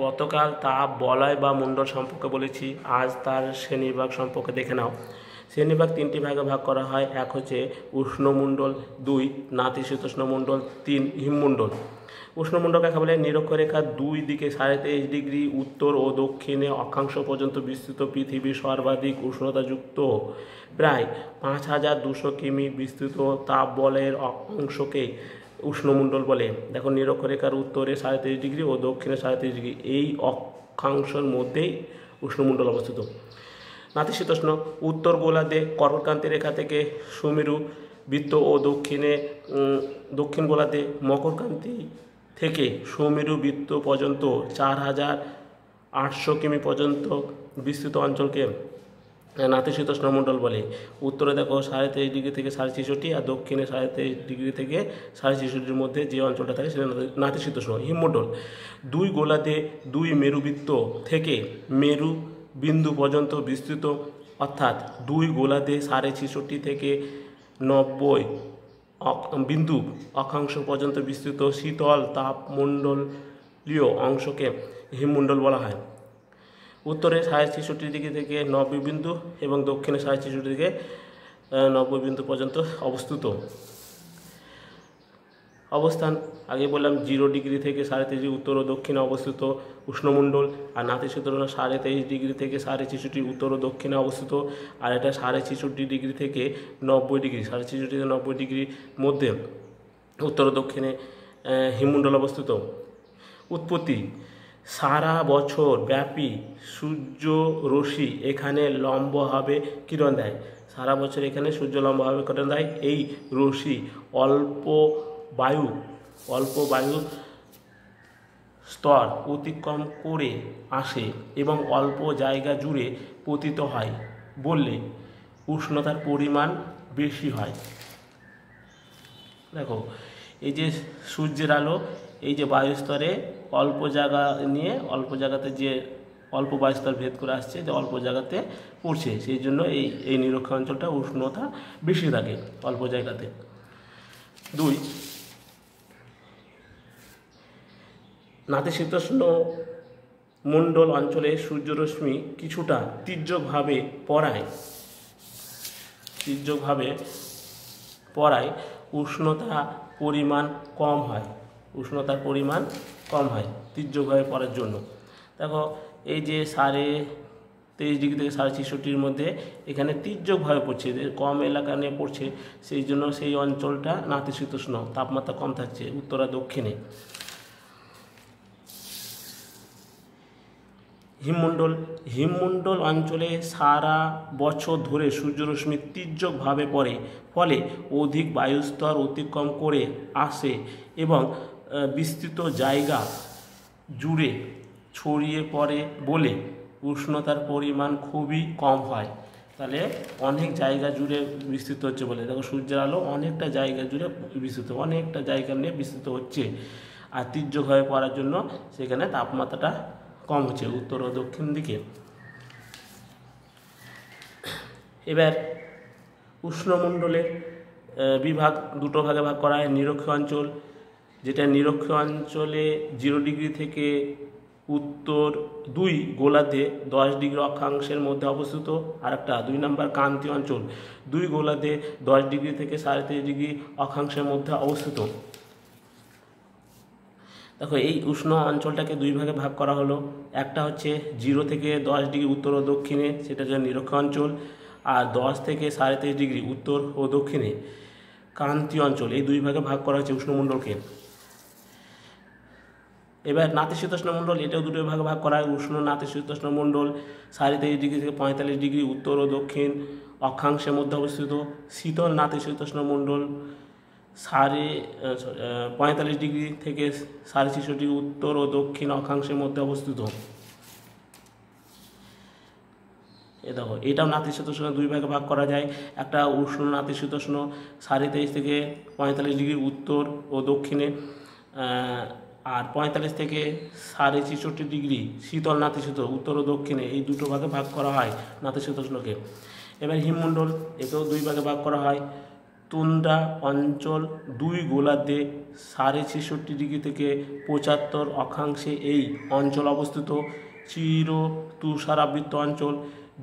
গতকাল তাপ বলয় বা মণ্ডল সম্পর্কে বলেছি, আজ তার শ্রেণীবিভাগ সম্পর্কে দেখে নাও। শ্রেণীবিভাগ তিনটি ভাগে ভাগ করা হয়। এক হচ্ছে উষ্ণমণ্ডল, 2 নাতিশীতোষ্ণ মণ্ডল, 3 হিমমণ্ডল। উষ্ণমণ্ডল কাকে বলে? নিরক্ষরেখার দুই দিকে 23.5 ডিগ্রি উত্তর ও দক্ষিণে অক্ষাংশ পর্যন্ত বিস্তৃত পৃথিবীর সর্বাধিক উষ্ণতাযুক্ত প্রায় 5200 কিমি বিস্তৃত তাপ বলয়ের অংশকে উষ্ণমণ্ডল বলে। দেখো, নিরক্ষরেখার উত্তরে 23.5 ডিগ্রি ও দক্ষিণে 23.5 ডিগ্রি, এই অক্ষাংশের মধ্যেই উষ্ণমণ্ডল অবস্থিত। নাতিশীতোষ্ণ উত্তর গোলার্ধে কর্কটক্রান্তি রেখা থেকে সুমেরু বৃত্ত ও দক্ষিণ গোলার্ধে মকরক্রান্তি থেকে সুমেরু বৃত্ত পর্যন্ত 4800 কিমি পর্যন্ত বিস্তৃত অঞ্চলকে নাতিশীতোষ্ণ মণ্ডল বলে। উত্তরে দেখো 23.5 ডিগ্রি থেকে 66.5, আর দক্ষিণে 23.5 ডিগ্রি থেকে 66.5-র মধ্যে যে অঞ্চলটা থাকে সেটা নাতিশীতোষ্ণ। হিমমণ্ডল দুই গোলার্ধে দুই মেরুবৃত্ত থেকে মেরু বিন্দু পর্যন্ত বিস্তৃত, অর্থাৎ দুই গোলার্ধে 66.5 থেকে 90 বিন্দু অক্ষাংশ পর্যন্ত বিস্তৃত শীতল তাপমণ্ডলীয় অংশকে হিমমণ্ডল বলা হয়। উত্তরে 66.5 ডিগ্রি থেকে 90 বিন্দু এবং দক্ষিণে 66 থেকে 90 বিন্দু পর্যন্ত অবস্থিত। অবস্থান আগে বললাম 0 ডিগ্রি থেকে 23.5 ডিগ্রি উত্তর ও দক্ষিণে অবস্থিত উষ্ণমণ্ডল, আর নাতিশীতোষ্ণ 23.5 ডিগ্রি থেকে 66.5 উত্তর ও দক্ষিণে অবস্থিত, আর এটা 66.5 ডিগ্রি থেকে 90 ডিগ্রি, 66 থেকে 90 ডিগ্রির মধ্যে উত্তর ও দক্ষিণে হিমমণ্ডল অবস্থিত। উৎপত্তি: সারা বছর ব্যাপী সূর্য রশ্মি এখানে লম্বভাবে কিরণ দেয়। সারা বছর এখানে সূর্য লম্বভাবে কিরণ দেয়। এই রশ্মি অল্প বায়ু স্তর অতিক্রম করে আসে এবং অল্প জায়গা জুড়ে পতিত হয় বললে উষ্ণতার পরিমাণ বেশি হয়। দেখো, এই যে সূর্যের আলো এই যে বায়ুস্তরে অল্প জায়গা নিয়ে অল্প জায়গাতে যে অল্প বায়ুস্তর ভেদ করে আসছে, যে অল্প জায়গাতে পড়ছে, সেই জন্য এই নিরক্ষ অঞ্চলটা উষ্ণতা বেশি থাকে অল্প জায়গাতে। 2 নাতিশীতোষ্ণ মণ্ডল অঞ্চলে সূর্যরশ্মি কিছুটা তীর্যকভাবে পড়ায় উষ্ণতার পরিমাণ কম হয় তীর্যকভাবে পড়ার জন্য। দেখো, এই যে 23.5 ডিগ্রি থেকে 66.5-র মধ্যে এখানে তীর্যকভাবে পড়ছে, কম এলাকা নিয়ে পড়ছে, সেই জন্য সেই অঞ্চলটা নাতিশীতোষ্ণ, তাপমাত্রা কম থাকছে উত্তর আর দক্ষিণে। হিমমণ্ডল অঞ্চলে সারা বছর ধরে সূর্যরশ্মি তীর্যকভাবে পড়ে, ফলে অধিক বায়ুস্তর অতিক্রম করে আসে এবং বিস্তৃত জায়গা জুড়ে ছড়িয়ে পড়ে বলে উষ্ণতার পরিমাণ খুবই কম হয়। তাহলে অনেক জায়গা জুড়ে বিস্তৃত হচ্ছে বলে, দেখো সূর্যের আলো অনেকটা জায়গা জুড়ে অনেকটা জায়গা নিয়ে বিস্তৃত হচ্ছে, আর তীর্যকভাবে পড়ার জন্য সেখানে তাপমাত্রাটা কম হচ্ছে উত্তর ও দক্ষিণ দিকে। এবার উষ্ণমণ্ডলের বিভাগ দুটো ভাগে ভাগ করা হয়। নিরক্ষ অঞ্চল, যেটা নিরক্ষ অঞ্চলে 0 ডিগ্রি থেকে উত্তর 2 গোলার্ধে 10 ডিগ্রি অক্ষাংশের মধ্যে অবস্থিত। আর একটা 2 নম্বর ক্রান্তীয় অঞ্চল, 2 গোলার্ধে 10 ডিগ্রি থেকে 23.5 ডিগ্রি অক্ষাংশের মধ্যে অবস্থিত। দেখো, এই উষ্ণ অঞ্চলটাকে 2 ভাগে ভাগ করা হলো। একটা হচ্ছে 0 থেকে 10 ডিগ্রি উত্তর ও দক্ষিণে, সেটা হচ্ছে নিরক্ষ অঞ্চল, আর 10 থেকে 23.5 ডিগ্রি উত্তর ও দক্ষিণে ক্রান্তীয় অঞ্চল। এই 2 ভাগে ভাগ করা হচ্ছে উষ্ণমণ্ডলকে। এবার নাতিশীতোষ্ণ মণ্ডল, এটাও 2 ভাগে ভাগ করা হয়। উষ্ণ নাতিশীতোষ্ণ মণ্ডল 23.5 ডিগ্রি থেকে 45 ডিগ্রি উত্তর ও দক্ষিণ অক্ষাংশের মধ্যে অবস্থিত। শীতল নাতিশীতোষ্ণ মণ্ডল 45 ডিগ্রি থেকে 66 ডিগ্রি উত্তর ও দক্ষিণ অক্ষাংশের মধ্যে অবস্থিত। দেখো, এটাও নাতিশীতোষ্ণ 2 ভাগে ভাগ করা যায়। একটা উষ্ণ নাতিশীতোষ্ণ 23.5 থেকে 45 ডিগ্রি উত্তর ও দক্ষিণে, আর 45 থেকে 66 ডিগ্রি শীতল নাতিশীতোষ্ণ উত্তর ও দক্ষিণে, এই দুটো ভাগে ভাগ করা হয় নাতিশীতোষ্ণকে। এবার হিমমণ্ডল, এটাও 2 ভাগে ভাগ করা হয়। তুন্দ্রা অঞ্চল 2 গোলার্ধে 66.5 থেকে 75 অক্ষাংশে এই অঞ্চল অবস্থিত। চির তুষারাবৃত অঞ্চল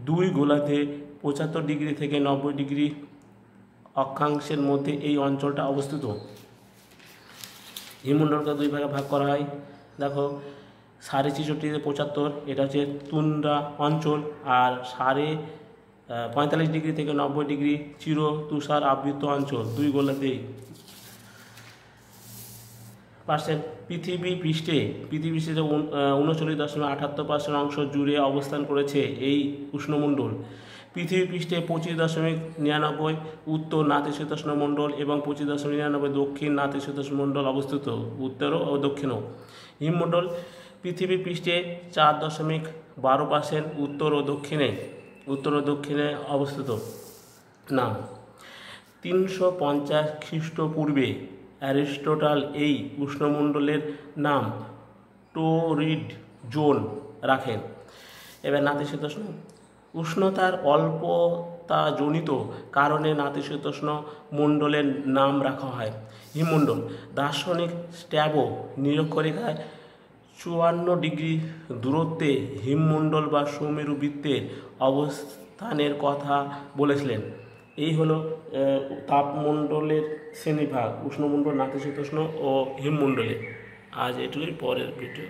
2 গোলার্ধে 75 থেকে 90 অক্ষাংশের মধ্যে এই অঞ্চলটা অবস্থিত। হিমমণ্ডলকে 2 ভাগে ভাগ করা হয়। দেখো 66 থেকে 75 এটা হচ্ছে তুন্দ্রা অঞ্চল, আর 45 থেকে 90 চির তুষার আবৃত অঞ্চল 2 গোলার্ধে। পৃথিবী পৃষ্ঠে 39.78% অংশ জুড়ে অবস্থান করেছে এই উষ্ণমণ্ডল। পৃথিবী পৃষ্ঠে 25.99 উত্তর নাতিশীতোষ্ণ মণ্ডল এবং 25.99 দক্ষিণ নাতিশীতোষ্ণ মণ্ডল অবস্থিত, উত্তর ও দক্ষিণও। হিমমণ্ডল পৃথিবী পৃষ্ঠে 4.12% উত্তর ও দক্ষিণে অবস্থিত। নাম 350 খ্রিস্টপূর্বে অ্যারিস্টটল এই উষ্ণমণ্ডলের নাম টরিড জোন রাখেন। এবার নাতিশীতোষ্ণ উষ্ণতার অল্পতাজনিত কারণে নাতিশীতোষ্ণ মণ্ডলের নাম রাখা হয়। হিমমণ্ডল দার্শনিক স্ট্র্যাবো নিরক্ষরেখায় 54 দূরত্বে হিমমণ্ডল বা সুমেরু বৃত্তের অবস্থানের কথা বলেছিলেন। এই হলো তাপমণ্ডলের শ্রেণীভাগ, উষ্ণমণ্ডল, নাতিশীতোষ্ণ ও হিমমণ্ডলে। আজ এটুকুই, পরের ভিডিও।